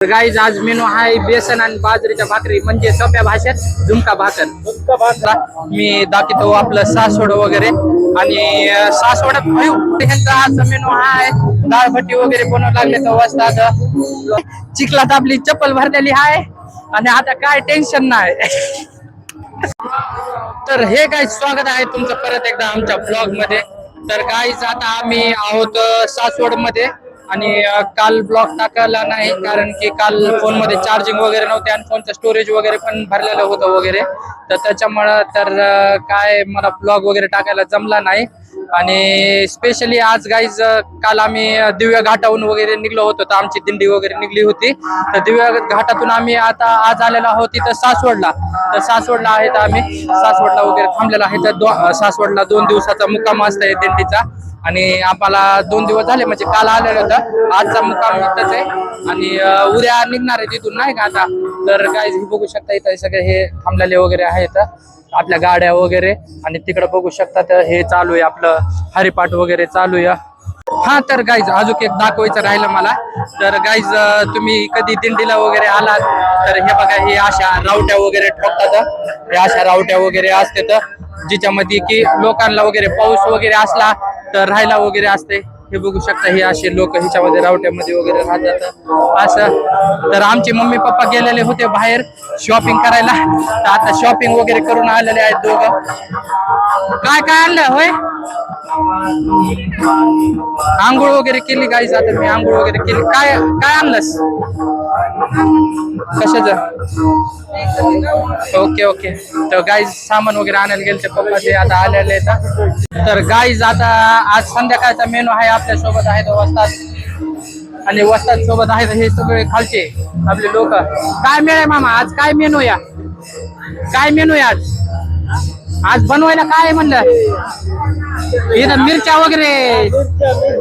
Guys आज menu आहे बेसन आणि बाजरीच्या भाकरी म्हणजे सोप्या भाषेत झुणका भाकर. मी दाखवतो आपलं सासवड वगैरे आणि सासवडात ह्यांचा आज मेनू आहे दाळभट्टी वगैरे बनवू लागले तर वाजतात. चिखलात आपली चप्पल भरलेली आहे आणि आता काय टेन्शन नाही. तर हे काय स्वागत आहे तुमचं परत एकदा आमच्या ब्लॉग मध्ये. तर गाईज आता आम्ही आहोत सासवड मध्ये आणि काल ब्लॉग टाकायला नाही कारण की काल फोन मध्ये चार्जिंग वगैरे नव्हते आणि फोनचं स्टोरेज वगैरे पण भरलेलं होतं वगैरे, तर त्याच्यामुळं तर काय मला ब्लॉग वगैरे टाकायला जमला नाही. आणि स्पेशली आज गाईज काल आम्ही दिव्या घाटाहून वगैरे निघलो होतो तर आमची दिंडी वगैरे निघली होती. तर दिव्या घाटातून आम्ही आता आज आलेलो आहोत तिथं सासवडला. तर सासवडला आहे तर आम्ही सासवडला वगैरे थांबलेलो आहे. तर सासवडला 2 दिवसाचा मुक्काम असतंय दिंडीचा आणि आम्हाला 2 दिवस झाले म्हणजे काल आलेलं होतं. आजचा मुक्काम इथंच आहे आणि उद्या निघणार आहे तिथून नाही का आता. तर काय बघू शकता इथं सगळे हे थांबलेले वगैरे आहेत आपल्या गाड्या वगैरे आणि तिकडे बघू शकता तर हे चालू आहे आपलं हरिपाठ वगैरे चालू आहे. हा तर गाईज अजून एक दाखवायचं राहिलं मला. तर गाईज तुम्ही कधी दिंडीला वगैरे आलात तर हे बघा हे अशा रावट्या वगैरे ठोकतात. हे अशा रावट्या वगैरे असतात जिच्यामध्ये की लोकांना वगैरे पाऊस वगैरे असला तर राहायला वगैरे असते. हे बघू शकता हे असे लोक ह्याच्यामध्ये रावट्यामध्ये वगैरे राहतात असं. तर आमचे मम्मी पप्पा गेलेले होते बाहेर शॉपिंग करायला तर आता शॉपिंग वगैरे करून आलेले आहेत दोघं. काय काय आणलं होय? आंघोळ वगैरे केली गाईज. आता मी आंघोळ वगैरे केली. काय काय आणलंस? कशाचं? Okay okay. तर गाईज सामान वगैरे आणायला गेले ते पप्पा ते आता आलेले आहेत. तर गाईज आता आज संध्याकाळचा मेनू आहे आपल्या सोबत आहेत वस्ताद आणि वस्ताद सोबत आहेत हे सगळे खालचे आपले लोक. काय मेनू आहे मामा आज? काय मेनू या? काय मेनू आहे आज? आज बनवायला काय आहे म्हणलं? इथं मिरच्या वगैरे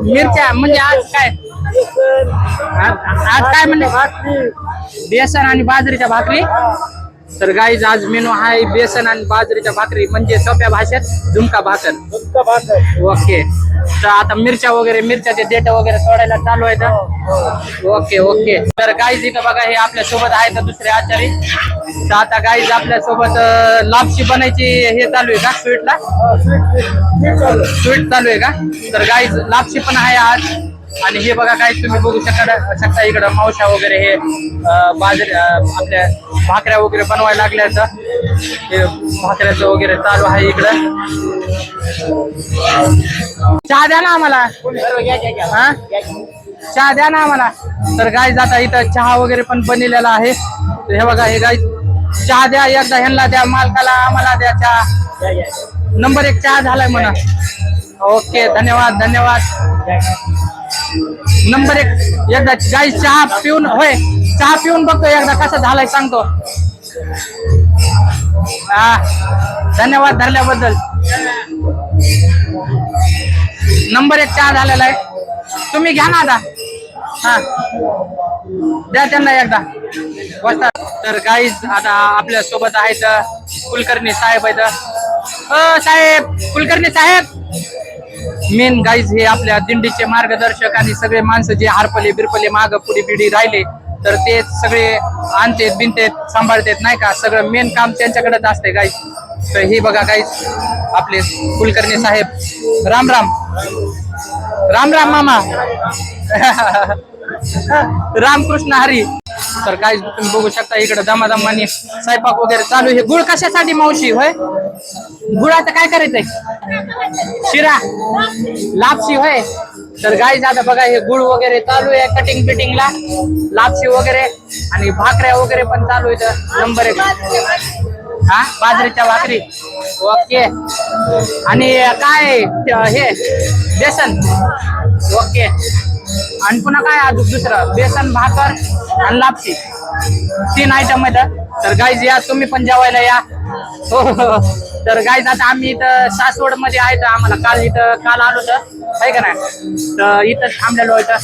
मिरच्या म्हणजे आज काय आज काय म्हणले? बेसन आणि बाजरीच्या भाकरी. तर गाईज आज मेनू आहे बेसन आणि बाजरीच्या भाकरी म्हणजे सोप्या भाषेत झुणका भाकर. ओके. तर आता मिरच्या वगैरे मिरच्याचे देठ वगैरे तोडायला चालू आहेत. Okay okay. तर गाईज इथं बघा हे आपल्या सोबत आहेत दुसरे आचारी. तर आता गाईज आपल्या सोबत लापशी बनायची हे चालू आहे का? स्वीट चालू आहे का? तर गाईज लापशी पण आहे आज. आणि हे बघा काय तुम्ही बघू शकता इकडं मावशा वगैरे हे बाजरी आपल्या भाकऱ्या वगैरे बनवायला लागल्याचं हे भाकऱ्याचं वगैरे चालू आहे इकडं. चहा द्या ना आम्हाला. हा चहा द्या ना आम्हाला. तर गाईज आता इथं चहा वगैरे पण बनलेला आहे. हे बघा हे गाईज चहा द्या एकदा ह्यांना द्या मालकाला आम्हाला द्या चहा. नंबर 1 चहा झालाय म्हणा. ओके धन्यवाद धन्यवाद. नंबर 1 एकदा गाईज चहा पिऊन होय चहा पिऊन बघतो एकदा कसा झालाय सांगतो. हा धन्यवाद धरल्याबद्दल. नंबर 1 चहा झालेला आहे. तुम्ही घ्या ना आता. हा द्या त्यांना एकदा वाजता. तर गाईज आता आपल्या सोबत आहेत कुलकर्णी साहेब आहेत. साहेब कुलकर्णी साहेब मेन गाईज हे आपल्या दिंडीचे मार्गदर्शक आणि सगळे माणसं जे हारपले बिरपले माग पुढे बिडी राहिले तर ते सगळे आणतेत बिनतेत सांभाळतेत नाही का. सगळं मेन काम त्यांच्याकडेच असते गाईज. तर हे बघा गाईज आपले कुलकर्णी साहेब. राम राम राम राम मामा. रामकृष्ण हरी. तर काय तुम्ही बघू शकता इकडे दमादमाने स्वयंपाक वगैरे चालू. हे गुळ कशासाठी मावशी होय? गुळाचं काय करायचंय? शिरा लापशी होय. तर गाईज आता बघा हे गुळ वगैरे चालू आहे कटिंग फिटिंगला लापशी वगैरे आणि भाकऱ्या वगैरे पण चालू आहे. नंबर 1 हा बाजरीच्या भाकरी. ओके. आणि काय हे बेसन. ओके. आणि पुन्हा काय अजून दुसरं बेसन भाकर आणि लापशी 3 आयटम आहेत. तर गाईज या तुम्ही पण जेवायला या. हो. तर गाईज आता आम्ही इथं सासवड मध्ये आहे. तर आम्हाला काल आलो तर आहे का नाही तर इथं थांबलेलो इथं.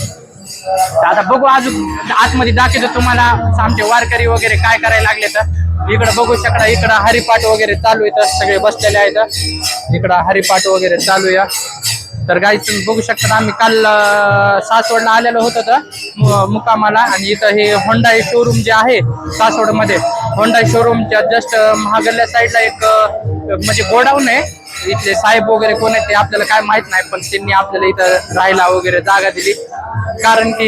आता बघू अजून आतमध्ये दाखवतो तुम्हाला आमचे वारकरी वगैरे काय करायला लागले. तर इकडं बघू शकता इकडं हरिपाठ वगैरे चालू आहे. सगळे बसलेले आहेत इकडं हरिपाठ वगैरे चालू आहे. तर गाईज तुम्ही बघू शकता आम्ही काल सासवडला आलेलो होतो तर मुक्कामाला, आणि इथं हे होंडाई शोरूम जे आहे सासवडमध्ये, होंडाई शोरूमच्या जस्ट महागल्ल्या साईडला एक म्हणजे गोडाऊन आहे. इथले साहेब वगैरे कोण आहेत ते आपल्याला काय माहित नाही, पण त्यांनी आपल्याला इथं राहायला वगैरे जागा दिली. कारण की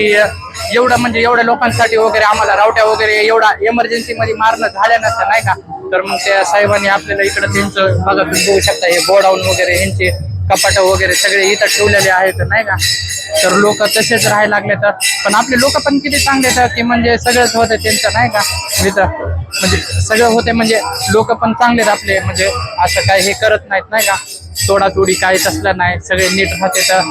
एवढं म्हणजे एवढ्या लोकांसाठी वगैरे आम्हाला रावट्या वगैरे एवढा इमर्जन्सी मध्ये मारणं झाल्या नसतं नाही का. तर मग त्या साहेबांनी आपल्याला इकडं त्यांचं बघा तुम्ही बघू शकता हे गोडाऊन वगैरे ह्यांचे कपाट वगैरे सगळे इथं ठेवलेले आहेत नाही का. तर लोक तसेच राहायला लागले तर, पण आपले लोक पण किती चांगले तर की म्हणजे सगळंच होतं त्यांचं नाही का इथं, म्हणजे सगळं होते म्हणजे लोक पण चांगलेत आपले, म्हणजे असं काय हे करत नाहीत नाही का, तोडातोडी काही तसलं नाही, सगळे नीट राहते. तर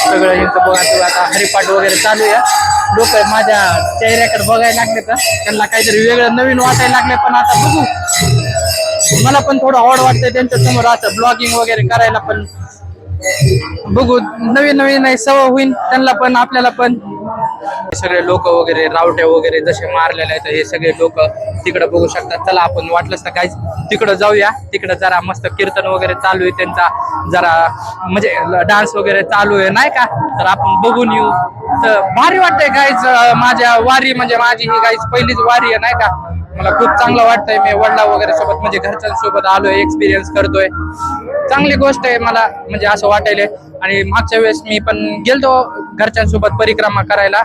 सगळं इथं बघा तू आता हरिपाठ वगैरे चालू आहे. लोक माझ्या चेहऱ्याकडे बघायला लागले तर त्यांना काहीतरी वेगळं नवीन वाटायला लागले. पण आता बघू, मला पण थोडं ऑड वाटतंय त्यांच्या समोर असं ब्लॉगिंग वगैरे करायला, पण बघू नवीन नवीन नाही सवय होईल त्यांना पण आपल्याला पण. सगळे लोक वगैरे रावट्या वगैरे जसे मारलेले आहेत हे सगळे लोक तिकडे बघू शकतात. चला आपण वाटलंच तर काहीच तिकडं जाऊया, तिकडं जरा मस्त कीर्तन वगैरे चालू आहे त्यांचा, जरा म्हणजे डान्स वगैरे चालू आहे नाही का. तर आपण बघून येऊ. तर भारी वाटतंय गाईज, माझ्या वारी म्हणजे माझी ही गाईज पहिलीच वारी आहे नाही का. मला खूप चांगलं वाटतंय, मी वडिला वगैरे सोबत म्हणजे घरच्यांसोबत आलोय, एक्सपिरियन्स करतोय. चांगली गोष्ट आहे मला म्हणजे असं वाटायलंय. आणि मागच्या वेळेस मी पण गेलतो घरच्यांसोबत परिक्रमा करायला,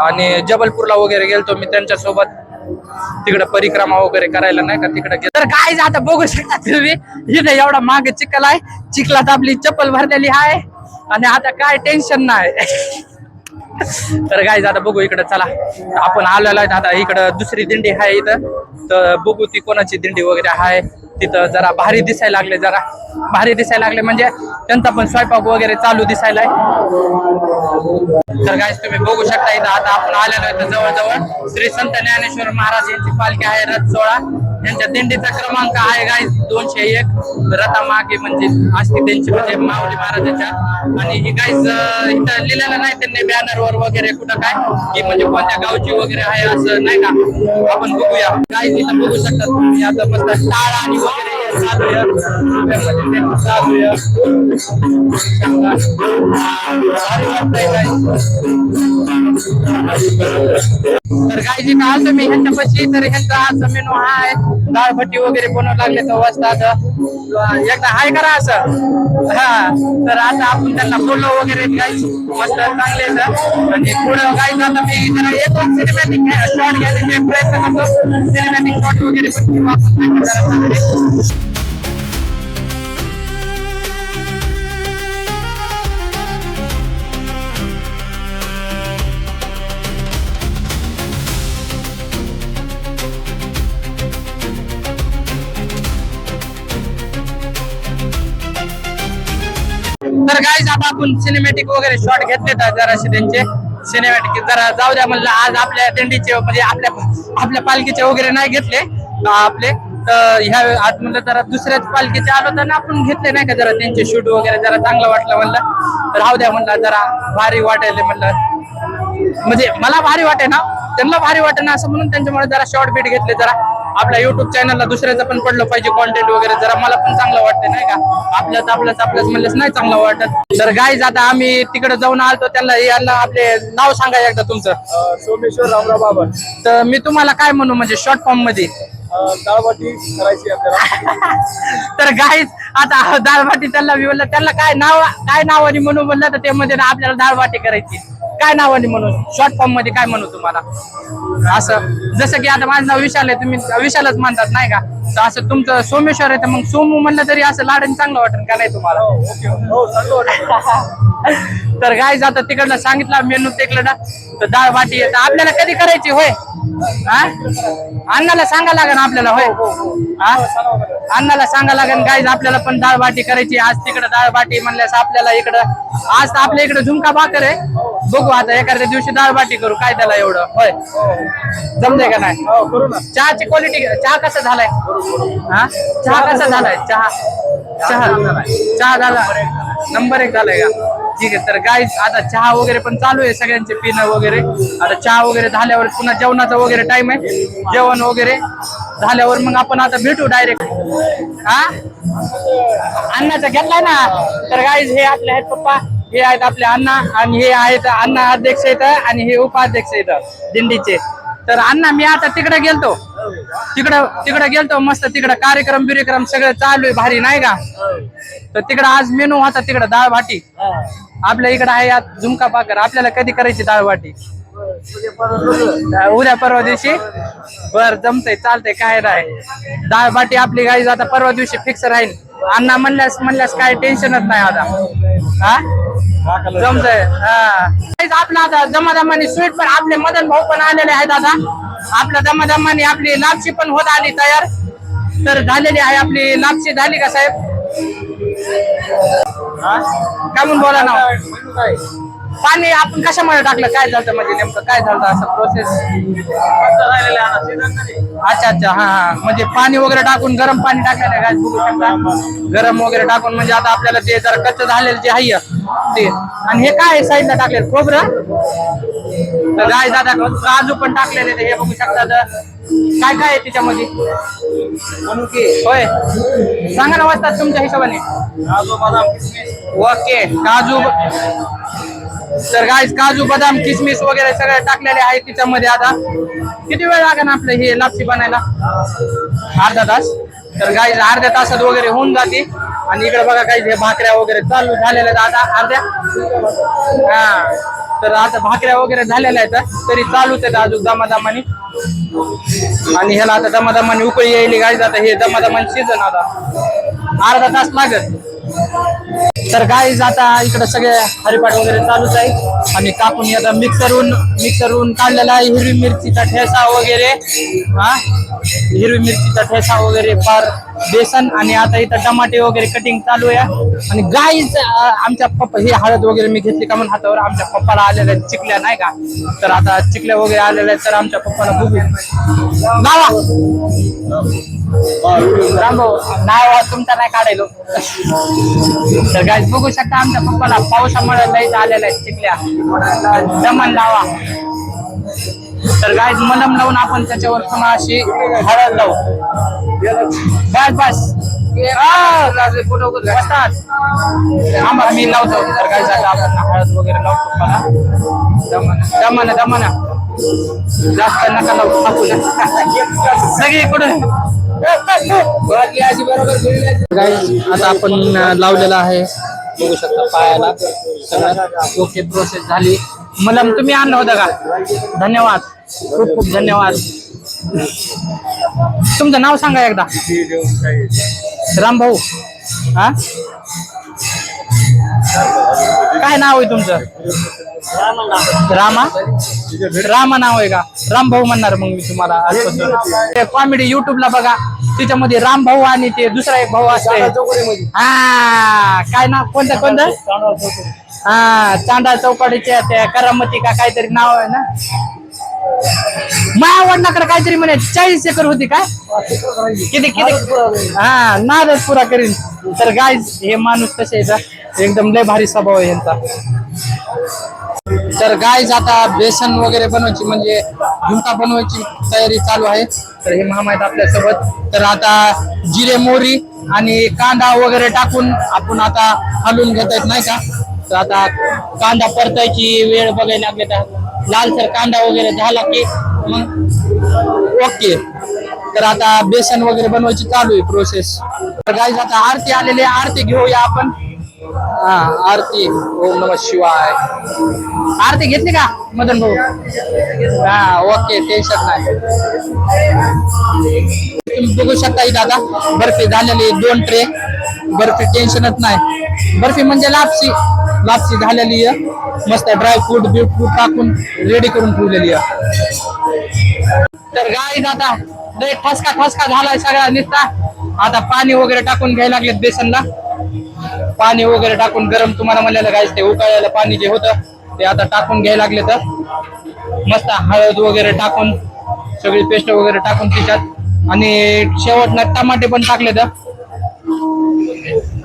आणि जबलपूरला वगैरे गेलतो मी त्यांच्यासोबत तिकडे परिक्रमा वगैरे करायला नाही का तिकडे. तर काय आता बघू शकता तुम्ही इथे एवढा मागे चिखल आहे, चिखलात आपली चप्पल भरलेली आहे आणि आता काय टेन्शन नाही. तर काय आता बघू इकडे, चला आपण आलेलो आहे आता इकडं दुसरी दिंडी आहे इथं, तर बघू ती कोणाची दिंडी वगैरे आहे. तिथं जरा भारी दिसायला लागले, जरा भारी दिसायला लागले म्हणजे त्यांचा पण स्वयंपाक वगैरे चालू दिसायलाय. तर गाईस तुम्ही बघू शकता इथं आता आपण आलेलो आहे जवळजवळ श्री संत ज्ञानेश्वर महाराज यांची पालखी आहे, रथ सोहळा. यांच्या दिंडीचा क्रमांक आहे गाईस 201. रथामागे म्हणजे असते त्यांची म्हणजे माऊली महाराजांच्या. आणि ही गाईस इथं लिहिलेलं नाही त्यांनी बॅनरवर वगैरे कुठं काय की म्हणजे कोणत्या गावची वगैरे आहे असं नाही का. आपण बघूया गाईस इथं बघू शकता तुम्ही आता मस्त टाळ आणि वगैरे चालू तर गाईस इथं आलो मी ह्यांच्या पशी. तर ह्यांचा हा मेनू हा आहे, दाळभट्टी वगैरे बनवू लागले तर वाजतात एकदा हाय करा असं. हा तर आता आपण त्यांना बोललो वगैरे गाईस मस्त चांगले तर. आणि पुढं गाईस आता मी जरा येतो सिनेमॅटिक शॉट घ्यायचे प्रयत्न करतो, सिनेमॅटिक शॉट वगैरे पण वापरून. तर गाईज आता आपण सिनेमॅटिक वगैरे शॉट घेतले तर जराशे त्यांचे सिनेमॅटिक जरा जाऊ द्या म्हणलं. आज आपल्या दिंडीचे म्हणजे आपल्या पालखीचे वगैरे नाही घेतले आपले, तर ह्या आज म्हणलं जरा दुसऱ्याच पालखीचे आलो तर आपण घेतले नाही का, जरा त्यांचे शूट वगैरे जरा चांगलं वाटलं म्हणलं. राहू द्या म्हणलं, जरा भारी वाटायला म्हणलं, म्हणजे मला भारी वाटे ना त्यांना भारी वाटे ना असं म्हणून त्यांच्यामुळे जरा शॉर्ट बीट घेतले. जरा आपल्या युट्यूब चॅनलला दुसऱ्याचं पण पडलं पाहिजे कॉन्टेंट वगैरे, जरा मला पण चांगलं वाटतं नाही का. आपलंच म्हणलंच नाही चांगलं वाटत. तर गाईज आता आम्ही तिकडे जाऊन आलतो, त्यांना यांना आपले नाव सांगा एकदा तुमचं. सोमेश्वर रामराव बाबा. तर मी तुम्हाला काय म्हणू म्हणजे शॉर्ट फॉर्म मध्ये दाळबाटी करायची आपल्याला. तर गाईज आता दाळबाटी त्यांना मी म्हणलं त्यांना काय नावाने म्हणू म्हणलं, तर ते म्हणजे आपल्याला दाळबाटी करायची काय नावाने म्हणून शॉर्ट फॉर्म मध्ये काय म्हणू तुम्हाला असं. जसं की आता माझं नाव विशाल आहे, तुम्ही विशालच म्हणतात नाही का. तर असं तुमचं सोमेश्वर आहे तर मग सोमू म्हणलं तरी असं लाडण चांगलं वाटेल का नाही तुम्हाला. तर गाईज आता तिकडलं सांगितलं मेनू तिकडं, तर डाळ-बाटी येतं आपल्याला कधी करायची होय. अण्णाला सांगा लागेल आपल्याला होय. अण्णाला सांगा लागेल गाईज आपल्याला पण डाळ-बाटी करायची. आज तिकडं डाळ-बाटी म्हणल्यास आपल्याला इकडं आज तर आपल्या इकडे झुमका भाकर आहे. बघू आता एखाद्या दिवशी डाळ-बाटी करू काय त्याला एवढं होय. जमते का नाही. चहाची क्वालिटी चहा कसा झालाय. चहा कसा झालाय. चहा झाला नंबर 1 झालाय का. ठीक आहे. तर गाईज आता चहा वगैरे पण चालू आहे सगळ्यांचे पिणं वगैरे. आता चहा वगैरे झाल्यावर पुन्हा जेवणाचा वगैरे टाइम आहे. जेवण वगैरे झाल्यावर मग आपण आता भेटू डायरेक्ट. अण्णाचा घेतलाय ना. तर गाईज हे आपले आहेत पप्पा, हे आहेत आपले अण्णा, आणि हे आहेत अण्णा अध्यक्ष आहेत आणि हे उपाध्यक्ष आहेत दिंडीचे. तर अण्णा मी आता तिकडे गेलतो मस्त, तिकडे कार्यक्रम बिरेक्रम सगळं चालू आहे भारी नाही का. तर तिकडे आज मेनू होता तिकडे डाळ भाटी. आपल्या इकडे आहे आज झुमका भाकर. आपल्याला कधी करायची डाळ भाटी? उद्या परवा दिवशी. बर जमतंय चालतंय काय नाही. डाळ भाटी आपली गाईज आता परवा दिवशी फिक्स राहील. अण्णा म्हणल्यास काय टेन्शनच नाही आता. हा जमतंय. आपला आता दमादमानी स्वीट पण आपले मदन भाऊ पण आलेले आहेत. आता आपल्या दमादमानी आपली लापशी पण होत आली तयार. तर झालेली आहे आपली लापशी. झाली का साहेब? काय म्हणून बोला ना. पाणी आपण कशामध्ये टाकलं? काय झालं म्हणजे नेमकं काय झालं असं प्रोसेस? अच्छा अच्छा. हा म्हणजे पाणी वगैरे टाकून गरम पाणी टाकलेलं आहे. बघू शकता गरम वगैरे टाकून. म्हणजे आता आपल्याला ते जरा कच्चं झालेलं जे आहे ते. आणि हे काय साईडला टाकलेलं? खोबरं. तर गाय दादा काजू पण टाकलेले. हे बघू शकता. काय काय आहे त्याच्यामध्ये? होय सांगा ना वाजतात तुमच्या हिशोबाने. ओके काजू. तर गाईस काजू बदाम किसमिस वगैरे सगळे टाकलेले आहेत त्याच्यामध्ये. आता किती वेळ लागेल आपलं हे लापशी बनायला? अर्धा तास. तर गाईस अर्ध्या तासात वगैरे होऊन जाते. आणि इकडे बघा काही हे भाकऱ्या वगैरे चालू झालेल्या आहेत आता अर्ध्या. हा तर आता भाकऱ्या वगैरे झालेल्या आहेत तरी चालूच आहेत अजून दमादमानी. आणि ह्याला आता दमादमानी उकळी यायली गाईस. आता हे दमादमानी सीझन आता अर्धा तास लागत. तर गाईज आता इकडे सगळे हरिपाठ वगैरे चालूच आहे. आणि कापून आता मिक्सरवरून काढलेला आहे हिरवी मिरचीचा ठेसा वगैरे. हा हिरवी मिरचीचा ठेसा वगैरे फार बेसन. आणि आता इथं टमाटे वगैरे कटिंग चालू आहे. आणि गाईज आमच्या पप्पा ही हळद वगैरे मी घेतली का म्हणून हातावर. आमच्या पप्पाला आलेल्या चिकल्या नाही का. तर आता चिकल्या वगैरे आलेल्या आहेत. तर आमच्या पप्पाला बघू नावा रामभाऊ नाव तुमचा नाही काढायलो. तर गाईज बघू शकता आमच्या पप्पाला पावसामुळे लईच आलेल्या आहेत चिकल्या. दमन लावा. तर गाईज मलम लावून आपण त्याच्यावर पुन्हा अशी हळद लावू. बस मी लावतो. तर गाईज आता आपण हळद वगैरे लावतो पप्पाला. दमन जास्त नका लावू टाकू सगळी कुठे. आता आपण लावलेला आहे बघू शकता पायाला. सगळं ओके प्रोसेस झाली. मलम तुम्ही आणलं होतं का? धन्यवाद खूप खूप धन्यवाद. तुमचं नाव सांगा एकदा. रामभाऊ. हा काय नाव आहे तुमचं? रामा नाव आहे का? रामभाऊ म्हणणार मग मी तुम्हाला. कॉमेडी युट्यूबला बघा त्याच्यामध्ये रामभाऊ आणि ते दुसरा एक भाऊ असते. हा काय नाव कोणतं? हा चांदा चौकाडीच्या त्या करामती का काहीतरी नाव आहे ना. माझ्या वडिलांकडे काहीतरी म्हणे 40 एकर होती काय? किती हा नादच पुरा करीन. तर गाईज हे माणूस कसे एकदम लय भारी स्वभाव आहे यांचा. तर गाईज आता बेसन वगैरे बनवायची म्हणजे झुणका बनवायची तयारी चालू आहे. तर हे मामा आहेत आपल्यासोबत. तर आता जिरे मोहरी आणि कांदा वगैरे टाकून आपण आता हलवून घेत आहेत नाही का. तर आता कांदा परतायची वेळ बघायला लागले. तर लालसर कांदा वगैरे झाला की मग ओके. तर आता बेसन वगैरे बनवायची चालू आहे प्रोसेस. तर गाईज आता आरती आलेली आहे. आरती घेऊया आपण. हा आरती. ओम नमः शिवाय. आरती घेतली का मदन भाऊ? हा ओके टेन्शन नाही. तुम्ही बघू शकता इथं आता बर्फी झालेली 2 ट्रे बर्फी. टेन्शनच नाही. बर्फी म्हणजे लापशी झालेली आहे मस्त. ड्रायफ्रूट बीटफ्रूट टाकून रेडी करून ठेवलेली आहे. तर गाईज आता लय ठसका झालाय सगळा नुसता. आता पाणी वगैरे टाकून घ्यायला लागलेत बेसनला. पाणी वगैरे टाकून गरम तुम्हाला म्हणलेलं गाईज ते उकळलेलं पाणी जे होतं ते आता टाकून घ्यायला लागले. तर मस्त हळद वगैरे टाकून सगळी पेस्ट वगैरे टाकून त्याच्यात. आणि शेवटला टमाटे पण टाकले. तर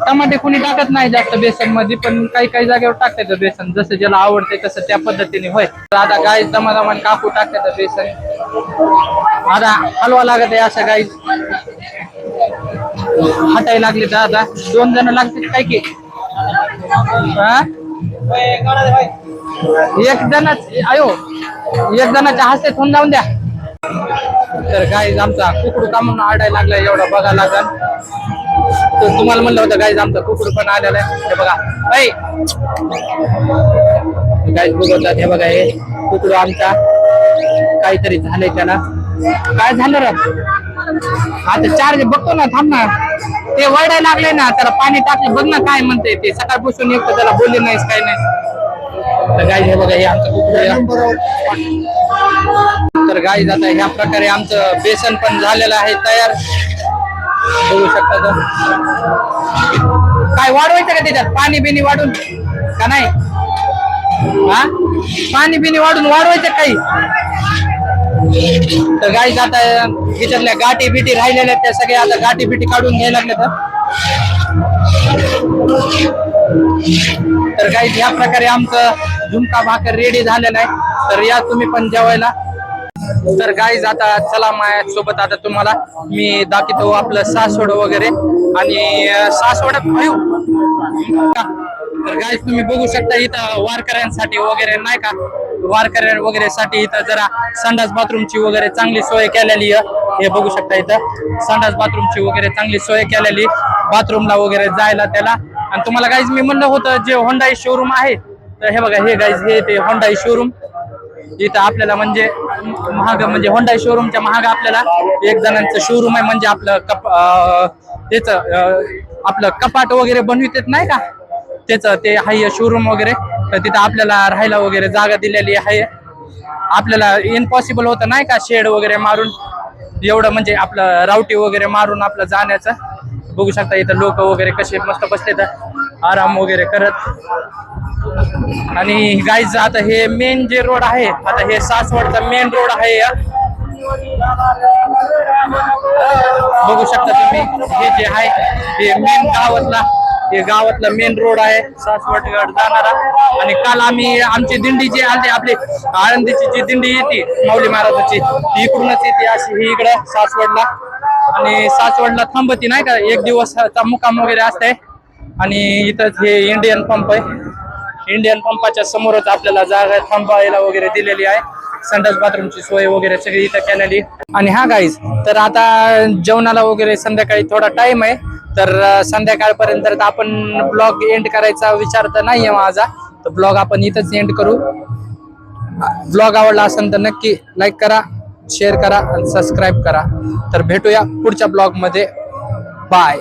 टमाटे कोणी टाकत नाही जास्त बेसन मध्ये पण काही जागेवर टाकतात बेसन जसं ज्याला आवडते तसं त्या पद्धतीने होय. तर आता गाईज दमादमान कापू टाकतात बेसन. आता हलवा लागत आहे असं गाईज. हटायला लागले दादा 2 जण लागतील काय की हा? एक जणच आयो एक जणाच्या हस्ते होऊन जाऊन द्या. तर गाईज आमचा कुकडू का म्हणून आडायला लागलाय एवढा बघा लागल. तर तुम्हाला म्हणलं होतं गाईज आमचा कुकडू पण आलेला आहे. हे बघा गाईज बघतात. हे बघा हे कुकडू आमचा काहीतरी झालंय त्याला. काय झालं रे आता चार्ज बघतो ना थांब ना. ते वरडायला लागले ना त्याला पाणी टाकलं बघ ना काय म्हणते ते. सकाळपासून एक त्याला बोलले नाहीस काय नाही. तर गाईज हे बघा हे आमचं कुकडू. तर गाईज आता ह्या प्रकारे आमचं बेसन पण झालेलं आहे तयार. बघू शकता तर काय वाढवायचं का त्याच्यात पाणी बिनी वाढून का नाही हा? पाणी बिनी वाढवायचं काही. तर गाईज आता ह्याच्यातल्या गाठी बिटी राहिलेल्या त्या सगळ्या आता गाठी बिटी काढून घ्यायला लागल्या. तर गाईज ह्या प्रकारे आमचं झुणका भाकर रेडी झालेला आहे. तर या तुम्ही पण जेवायला. तर गाईज आता चला माझ्या सोबत आता तुम्हाला मी दाखवतो आपलं सासवड वगैरे आणि सासवड. तर गाईज तुम्ही बघू शकता इथं वारकऱ्यांसाठी वगैरे नाही का वारकऱ्या वगैरे साठी इथं जरा संडास बाथरूमची वगैरे चांगली सोय केलेली आहे. हे बघू शकता इथं संडास बाथरूमची वगैरे चांगली सोय केलेली बाथरूमला वगैरे जायला त्याला. आणि तुम्हाला गाईज मी म्हणलं होतं जे होंडाई शोरूम आहे तर हे बघा हे गाईज हे ते होंडाई शोरूम इथं आपल्याला म्हणजे महाग म्हणजे होंडाई शोरूमच्या महाग आपल्याला एक जणांचं शोरूम आहे. म्हणजे आपलं त्याच आपलं कपाट वगैरे बनवित नाही का त्याचं ते आहे शोरूम वगैरे. तर तिथं आपल्याला राहायला वगैरे जागा दिलेली आहे. आपल्याला इम्पॉसिबल होतं नाही का शेड वगैरे मारून एवढं म्हणजे आपलं रावटी वगैरे मारून आपलं जाण्याचं. बघू शकता इथं लोक वगैरे कसे मस्त बसले तर आराम वगैरे करत. आणि गाईज आता हे मेन जे रोड आहे आता हे सासवडचा मेन रोड आहे. बघू शकता तुम्ही हे जे आहे हे मेन हे गावातला मेन रोड आहे सासवडगड जाणारा. आणि काल आम्ही आमची दिंडी जी आली आपली आळंदीची जी दिंडी येते माऊली महाराजाची ती इकडूनच येते अशी ही इकडं सासवडला. आणि सासवडला थांबती नाही का 1 दिवसचा मुक्काम वगैरे असते. आणि इथंच हे इंडियन पंप आहे. इंडियन पंपाच्या समोरच आपल्याला जागा थांबायला वगैरे दिलेली आहे. संडास बाथरूमची सोय वगैरे सगळी इथं केलेली. आणि हा गाईज तर आता जेवणाला वगैरे संध्याकाळी थोडा टाइम आहे. तर संध्याकाळपर्यंत आपण ब्लॉग एंड करायचा विचार तर नाहीये माझा. तर ब्लॉग आपण इथंच एंड करू. ब्लॉग आवडला असेल तर नक्की लाईक करा, शेअर करा आणि सबस्क्राईब करा. तर भेटूया पुढच्या ब्लॉग मध्ये. बाय.